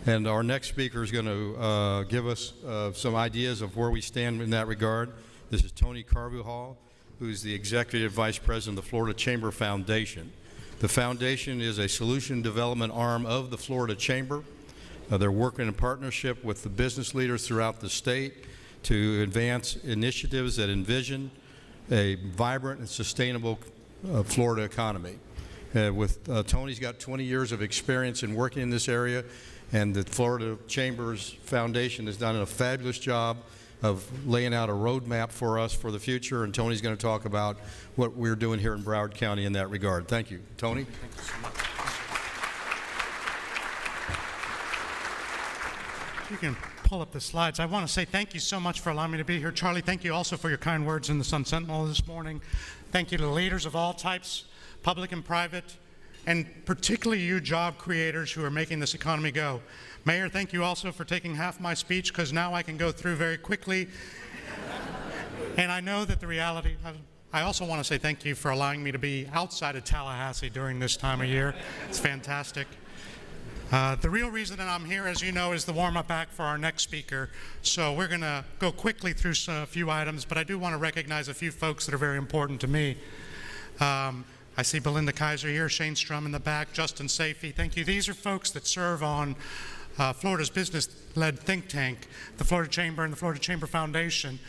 And our next speaker is going to give us some ideas of where we stand in that regard. This is Tony Carvajal, who's the Executive Vice President of the Florida Chamber Foundation. The foundation is a solution development arm of the Florida Chamber. They're working in partnership with the business leaders throughout the state to advance initiatives that envision a vibrant and sustainable Florida economy. Tony's got 20 years of experience in working in this area, and the Florida Chamber's Foundation has done a fabulous job of laying out a roadmap for us for the future, and Tony's going to talk about what we're doing here in Broward County in that regard. Thank you. Tony? Thank you so much. You can pull up the slides. I want to say thank you so much for allowing me to be here. Charlie, thank you also for your kind words in the Sun Sentinel this morning. Thank you to leaders of all types, public and private, and particularly you job creators who are making this economy go. Mayor, thank you also for taking half my speech, because now I can go through very quickly. And I know that the reality, I also want to say thank you for allowing me to be outside of Tallahassee during this time of year. It's fantastic. The real reason that I'm here, as you know, is the warm-up act for our next speaker. So we're going to go quickly through a few items, but I do want to recognize a few folks that are very important to me. I see Belinda Kaiser here, Shane Strum in the back, Justin Safey. Thank you. These are folks that serve on Florida's business-led think tank, the Florida Chamber and the Florida Chamber Foundation.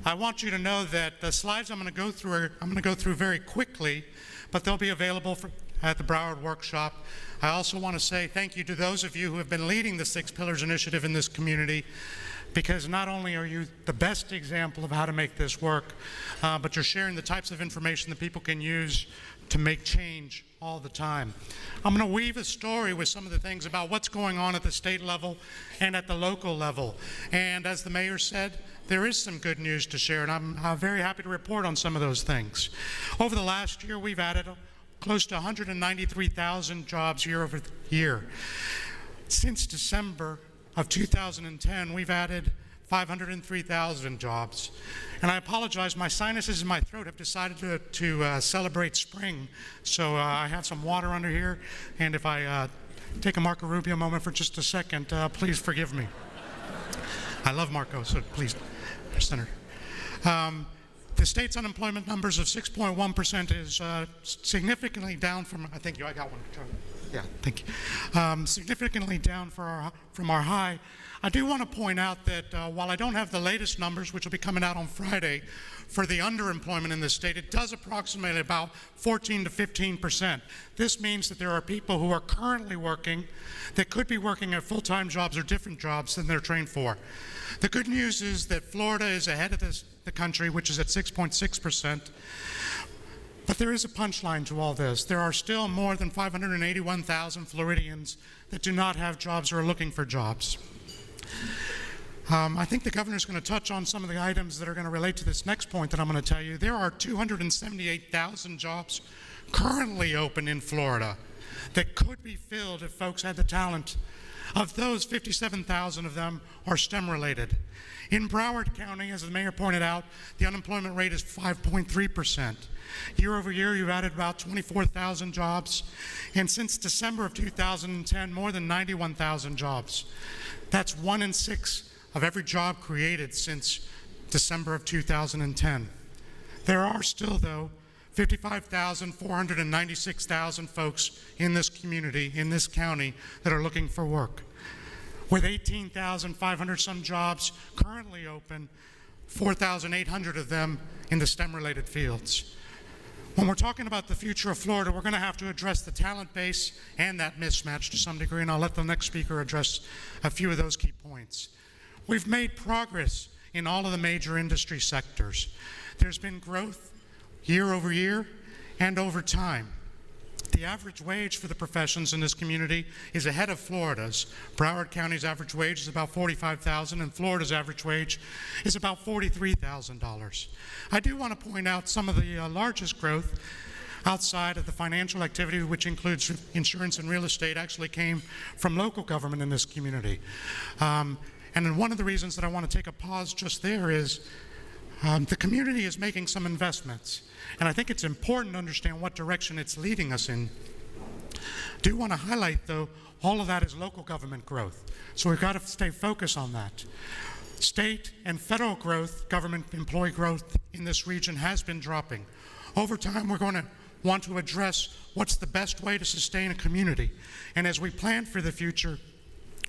I want you to know that the slides I'm going to go through very quickly, but they'll be available at the Broward workshop. I also want to say thank you to those of you who have been leading the Six Pillars Initiative in this community, because not only are you the best example of how to make this work, but you're sharing the types of information that people can use to make change all the time. I'm going to weave a story with some of the things about what's going on at the state level and at the local level. And as the mayor said, there is some good news to share, and I'm very happy to report on some of those things. Over the last year, we've added close to 193,000 jobs year over year. Since December of 2010, we've added 503,000 jobs. And I apologize, my sinuses in my throat have decided to celebrate spring. So I have some water under here, and if I take a Marco Rubio moment for just a second, please forgive me. I love Marco, so please, Senator. The state's unemployment numbers of 6.1% is significantly down from, I got one, Charlie. Yeah, thank you. Significantly down from our high. I do want to point out that while I don't have the latest numbers, which will be coming out on Friday, for the underemployment in the state, it does approximate about 14 to 15%. This means that there are people who are currently working that could be working at full-time jobs or different jobs than they're trained for. The good news is that Florida is ahead of the country, which is at 6.6%. But there is a punchline to all this. There are still more than 581,000 Floridians that do not have jobs or are looking for jobs. I think the governor's going to touch on some of the items that are going to relate to this next point that I'm going to tell you. There are 278,000 jobs currently open in Florida that could be filled if folks had the talent. Of those, 57,000 of them are STEM related. In Broward County, as the mayor pointed out, the unemployment rate is 5.3%. Year over year, you've added about 24,000 jobs. And since December of 2010, more than 91,000 jobs. That's 1 in 6 of every job created since December of 2010. There are still, though, 496,000 folks in this community, in this county, that are looking for work. With 18,500 some jobs currently open, 4,800 of them in the STEM-related fields. When we're talking about the future of Florida, we're going to have to address the talent base and that mismatch to some degree, and I'll let the next speaker address a few of those key points. We've made progress in all of the major industry sectors. There's been growth year over year and over time. The average wage for the professions in this community is ahead of Florida's. Broward County's average wage is about $45,000, and Florida's average wage is about $43,000. I do want to point out some of the largest growth outside of the financial activity, which includes insurance and real estate, actually came from local government in this community. And then one of the reasons that I want to take a pause just there is the community is making some investments, and I think it's important to understand what direction it's leading us in. Do want to highlight, though, all of that is local government growth. So we've got to stay focused on that. State and federal growth, government employee growth in this region has been dropping. Over time, we're going to want to address what's the best way to sustain a community. And as we plan for the future,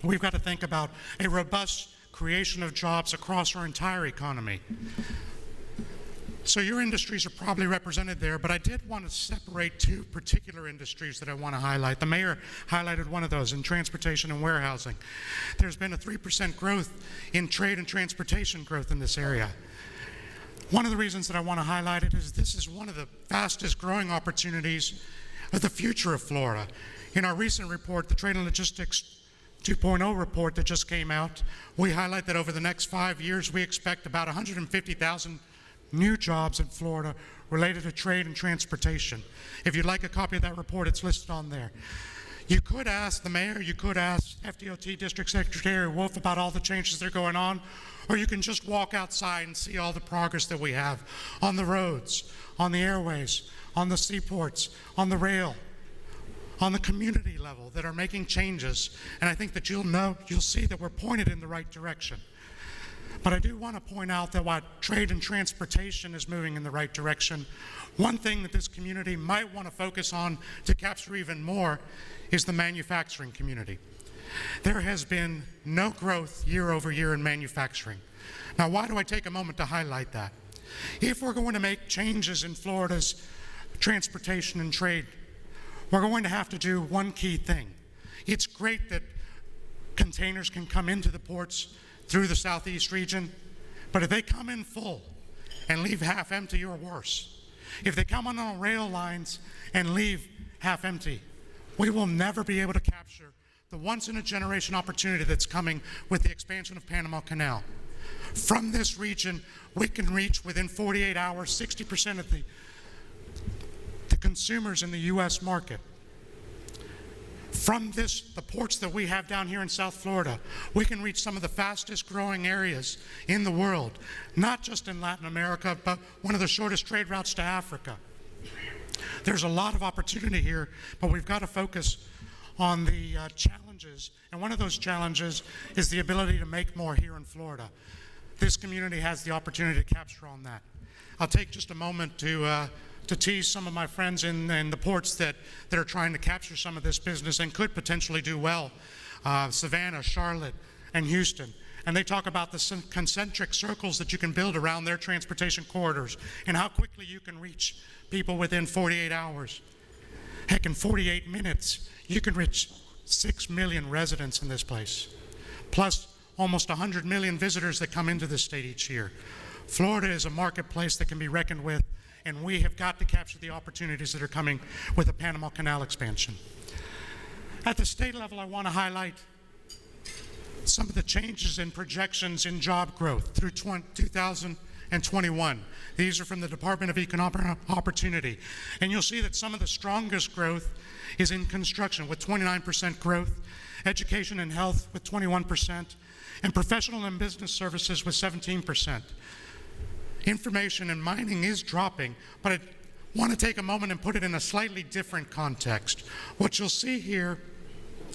we've got to think about a robust creation of jobs across our entire economy. So your industries are probably represented there, but I did want to separate two particular industries that I want to highlight. The mayor highlighted one of those in transportation and warehousing. There's been a 3% growth in trade and transportation growth in this area. One of the reasons that I want to highlight it is this is one of the fastest growing opportunities of the future of Florida. In our recent report, the Trade and Logistics 2.0 report that just came out, we highlight that over the next 5 years, we expect about 150,000 new jobs in Florida related to trade and transportation. If you'd like a copy of that report, it's listed on there. You could ask the mayor, you could ask FDOT District Secretary Wolf about all the changes that are going on, or you can just walk outside and see all the progress that we have on the roads, on the airways, on the seaports, on the rail, on the community level that are making changes. And I think that you'll see that we're pointed in the right direction. But I do want to point out that while trade and transportation is moving in the right direction, one thing that this community might want to focus on to capture even more is the manufacturing community. There has been no growth year over year in manufacturing. Now, why do I take a moment to highlight that? If we're going to make changes in Florida's transportation and trade, we're going to have to do one key thing. It's great that containers can come into the ports through the southeast region, but if they come in full and leave half empty or worse, if they come on rail lines and leave half empty, we will never be able to capture the once-in-a-generation opportunity that's coming with the expansion of Panama Canal. From this region, we can reach within 48 hours 60% of the consumers in the U.S. market. From the ports that we have down here in South Florida, we can reach some of the fastest growing areas in the world, not just in Latin America, but one of the shortest trade routes to Africa. There's a lot of opportunity here, but we've got to focus on the challenges, and one of those challenges is the ability to make more here in Florida. This community has the opportunity to capture on that. I'll take just a moment to tease some of my friends in the ports that are trying to capture some of this business and could potentially do well. Savannah, Charlotte, and Houston. And they talk about the concentric circles that you can build around their transportation corridors and how quickly you can reach people within 48 hours. Heck, in 48 minutes, you can reach 6 million residents in this place, plus almost 100 million visitors that come into this state each year. Florida is a marketplace that can be reckoned with, and we have got to capture the opportunities that are coming with the Panama Canal expansion. At the state level, I want to highlight some of the changes in projections in job growth through 2021. These are from the Department of Economic Opportunity. And you'll see that some of the strongest growth is in construction with 29% growth, education and health with 21%, and professional and business services with 17%. Information and mining is dropping, but I want to take a moment and put it in a slightly different context. What you'll see here,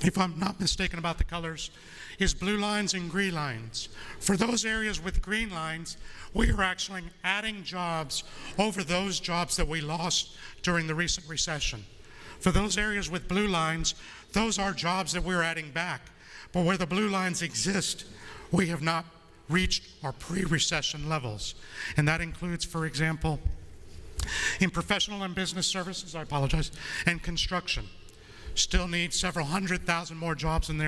if I'm not mistaken about the colors, is blue lines and green lines. For those areas with green lines, we are actually adding jobs over those jobs that we lost during the recent recession. For those areas with blue lines, those are jobs that we're adding back. But where the blue lines exist, we have not reached our pre-recession levels. And that includes, for example, in professional and business services, and construction. Still need several 100,000 more jobs in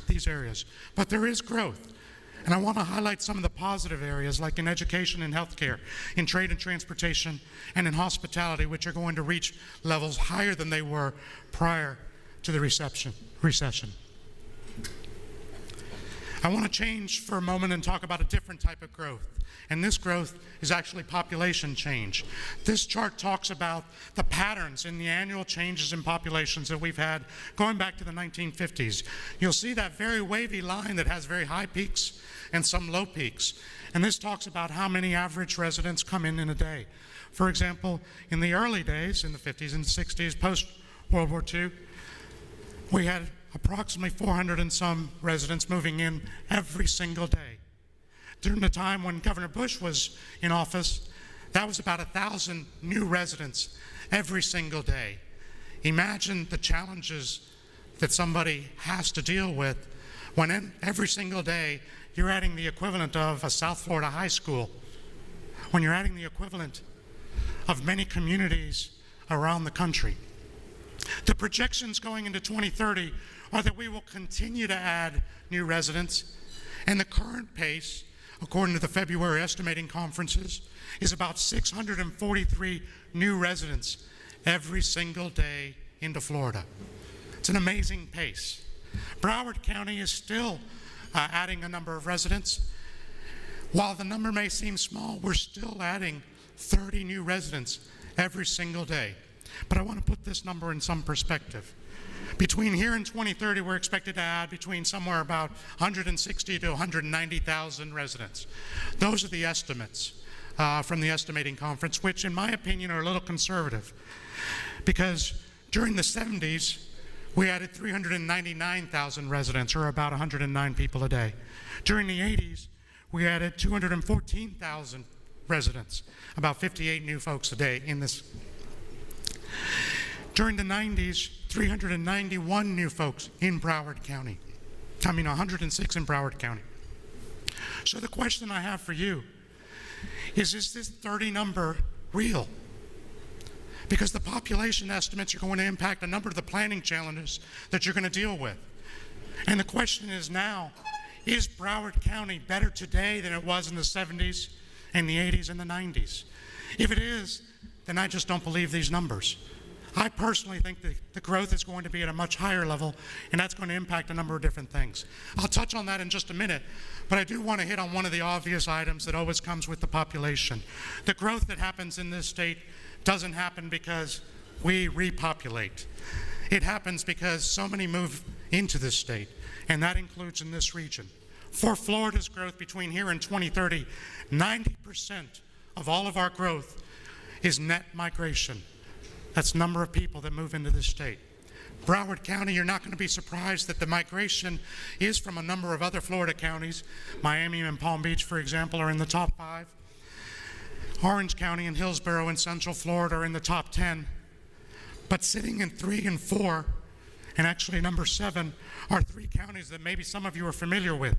these areas. But there is growth. And I want to highlight some of the positive areas, like in education and healthcare, in trade and transportation, and in hospitality, which are going to reach levels higher than they were prior to the recession. I want to change for a moment and talk about a different type of growth. And this growth is actually population change. This chart talks about the patterns in the annual changes in populations that we've had going back to the 1950s. You'll see that very wavy line that has very high peaks and some low peaks. And this talks about how many average residents come in a day. For example, in the early days, in the 50s and 60s, post-World War II, we had approximately 400 and some residents moving in every single day. During the time when Governor Bush was in office, that was about 1,000 new residents every single day. Imagine the challenges that somebody has to deal with when every single day you're adding the equivalent of a South Florida high school, when you're adding the equivalent of many communities around the country. The projections going into 2030 are that we will continue to add new residents, and the current pace, according to the February estimating conferences, is about 643 new residents every single day into Florida. It's an amazing pace. Broward County is still adding a number of residents. While the number may seem small, we're still adding 30 new residents every single day. But I want to put this number in some perspective. Between here and 2030, we're expected to add between somewhere about 160 to 190,000 residents. Those are the estimates from the estimating conference, which in my opinion are a little conservative, because during the 70s, we added 399,000 residents, or about 109 people a day. During the 80s, we added 214,000 residents, about 58 new folks a day in this. During the 90s, 391 new folks in Broward County. 106 in Broward County. So the question I have for you is this 30 number real? Because the population estimates are going to impact a number of the planning challenges that you're going to deal with. And the question is now, is Broward County better today than it was in the 70s and the 80s and the 90s? If it is, then I just don't believe these numbers. I personally think that the growth is going to be at a much higher level, and that's going to impact a number of different things. I'll touch on that in just a minute, but I do want to hit on one of the obvious items that always comes with the population. The growth that happens in this state doesn't happen because we repopulate. It happens because so many move into this state, and that includes in this region. For Florida's growth between here and 2030, 90% of all of our growth is net migration. That's the number of people that move into this state. Broward County, you're not going to be surprised that the migration is from a number of other Florida counties. Miami and Palm Beach, for example, are in the top 5. Orange County and Hillsborough in Central Florida are in the top 10. But sitting in 3 and 4, and actually number 7, are 3 counties that maybe some of you are familiar with.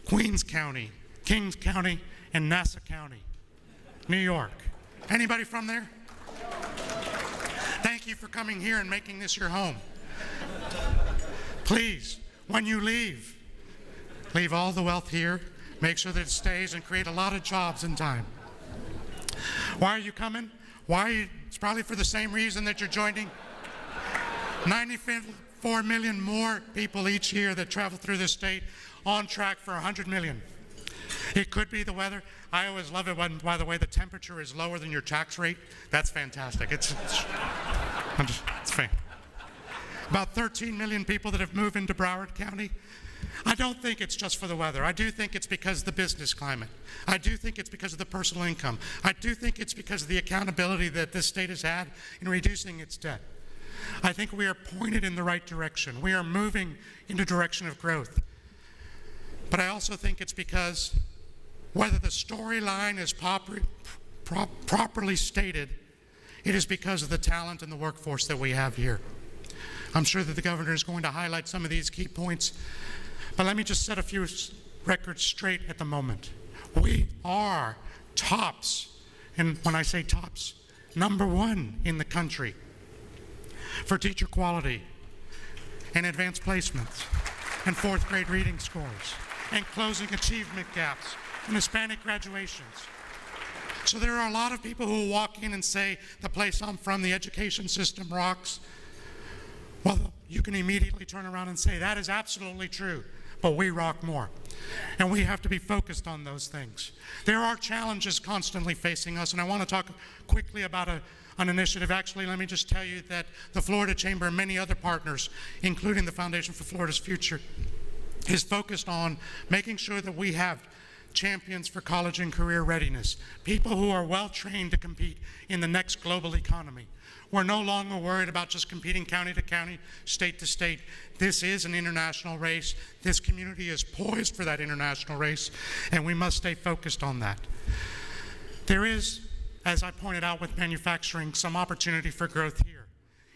Queens County, Kings County, and Nassau County, New York. Anybody from there? Thank you for coming here and making this your home. Please, when you leave all the wealth here, make sure that it stays, and create a lot of jobs in time. Why are you coming? It's probably for the same reason that you're joining. 94 million more people each year that travel through this state, on track for 100 million. It could be the weather. I always love it when, by the way, the temperature is lower than your tax rate. That's fantastic. It's fine. About 13 million people that have moved into Broward County. I don't think it's just for the weather. I do think it's because of the business climate. I do think it's because of the personal income. I do think it's because of the accountability that this state has had in reducing its debt. I think we are pointed in the right direction. We are moving in the direction of growth. But I also think it's because whether the storyline is properly stated, it is because of the talent and the workforce that we have here. I'm sure that the governor is going to highlight some of these key points, but let me just set a few records straight at the moment. We are tops, and when I say tops, #1 in the country for teacher quality and advanced placements and 4th grade reading scores and closing achievement gaps and Hispanic graduations. So there are a lot of people who will walk in and say, the place I'm from, the education system rocks. Well, you can immediately turn around and say, that is absolutely true, but we rock more. And we have to be focused on those things. There are challenges constantly facing us, and I want to talk quickly about an initiative. Actually, let me just tell you that the Florida Chamber and many other partners, including the Foundation for Florida's Future, is focused on making sure that we have champions for college and career readiness, people who are well trained to compete in the next global economy. We're no longer worried about just competing county to county, state to state. This is an international race. This community is poised for that international race, and we must stay focused on that. There is, as I pointed out with manufacturing, some opportunity for growth here.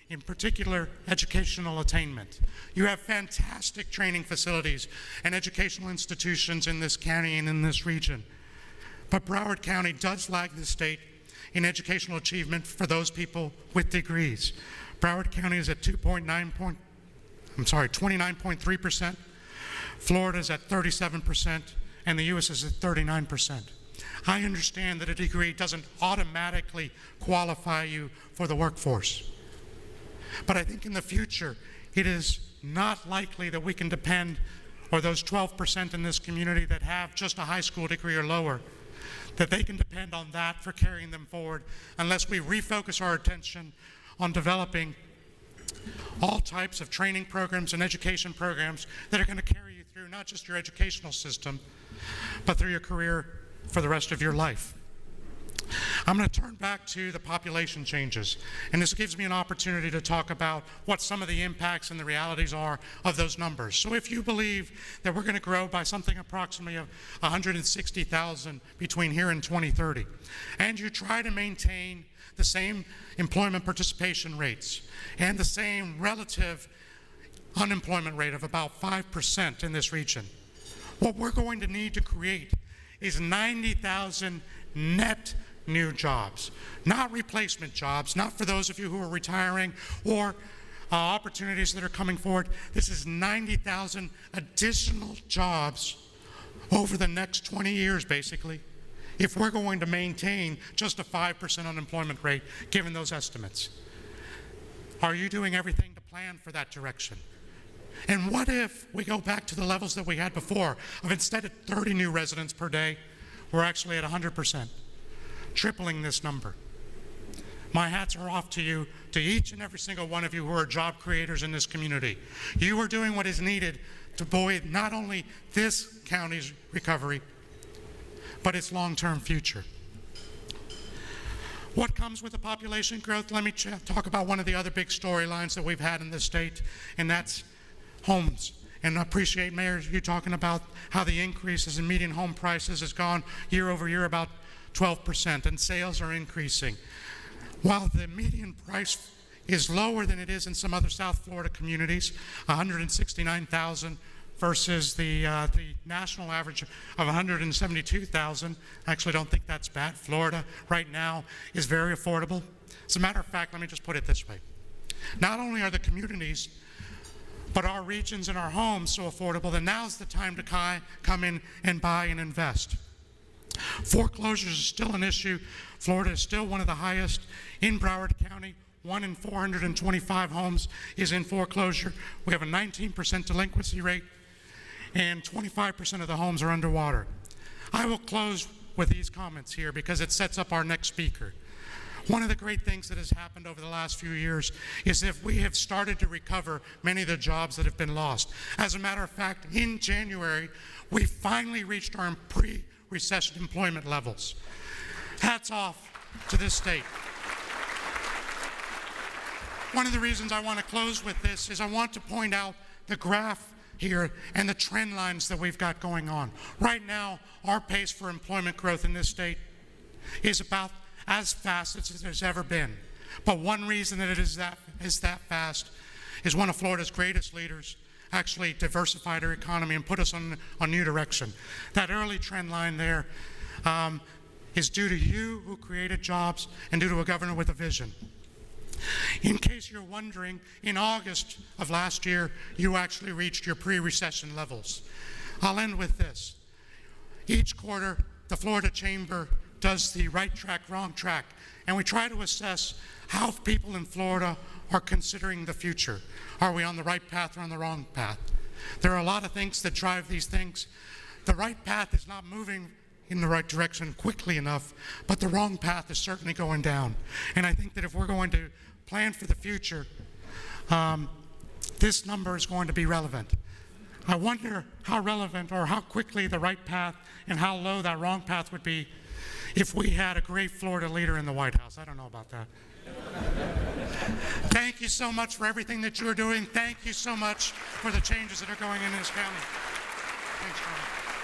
In particular, educational attainment. You have fantastic training facilities and educational institutions in this county and in this region. But Broward County does lag the state in educational achievement for those people with degrees. Broward County is at 29.3%. Florida is at 37%, and the U.S. is at 39%. I understand that a degree doesn't automatically qualify you for the workforce. But I think in the future, it is not likely that we can depend, or those 12% in this community that have just a high school degree or lower, that they can depend on that for carrying them forward unless we refocus our attention on developing all types of training programs and education programs that are going to carry you through not just your educational system, but through your career for the rest of your life. I'm going to turn back to the population changes, and this gives me an opportunity to talk about what some of the impacts and the realities are of those numbers. So if you believe that we're going to grow by something approximately of 160,000 between here and 2030, and you try to maintain the same employment participation rates and the same relative unemployment rate of about 5% in this region, what we're going to need to create is 90,000 net new jobs, not replacement jobs, not for those of you who are retiring or opportunities that are coming forward. This is 90,000 additional jobs over the next 20 years, basically, if we're going to maintain just a 5% unemployment rate, given those estimates. Are you doing everything to plan for that direction? And what if we go back to the levels that we had before, of instead of 30 new residents per day, we're actually at 100%, tripling this number. My hats are off to you, to each and every single one of you who are job creators in this community. You are doing what is needed to buoy not only this county's recovery, but its long-term future. What comes with the population growth? Let me talk about one of the other big storylines that we've had in this state, and that's homes. And I appreciate, Mayor, you talking about how the increases in median home prices has gone year over year about 12%, and sales are increasing. While the median price is lower than it is in some other South Florida communities, $169,000 versus the national average of $172,000. I actually don't think that's bad. Florida right now is very affordable. As a matter of fact, let me just put it this way. Not only are the communities, but our regions and our homes so affordable that now's the time to come in and buy and invest. Foreclosures is still an issue. Florida is still one of the highest in Broward County. 1 in 425 homes is in foreclosure. We have a 19% delinquency rate, and 25% of the homes are underwater. I will close with these comments here because it sets up our next speaker. One of the great things that has happened over the last few years is that we have started to recover many of the jobs that have been lost. As a matter of fact, in January, we finally reached our pre-recession employment levels. Hats off to this state. One of the reasons I want to close with this is I want to point out the graph here and the trend lines that we've got going on. Right now, our pace for employment growth in this state is about as fast as it has ever been. But one reason that it is that fast is one of Florida's greatest leaders actually diversified our economy and put us on a new direction. That early trend line there is due to you who created jobs and due to a governor with a vision. In case you're wondering, in August of last year, you actually reached your pre-recession levels. I'll end with this. Each quarter, the Florida Chamber does the right track, wrong track, and we try to assess how people in Florida are considering the future. Are we on the right path or on the wrong path? There are a lot of things that drive these things. The right path is not moving in the right direction quickly enough, but the wrong path is certainly going down. And I think that if we're going to plan for the future, this number is going to be relevant. I wonder how relevant or how quickly the right path and how low that wrong path would be if we had a great Florida leader in the White House. I don't know about that. Thank you so much for everything that you're doing. Thank you so much for the changes that are going in this county. Thanks, Charlie.